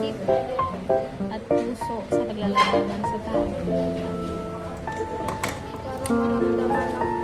isip at puso sa paglalaban sa tao. Para maramdaman ang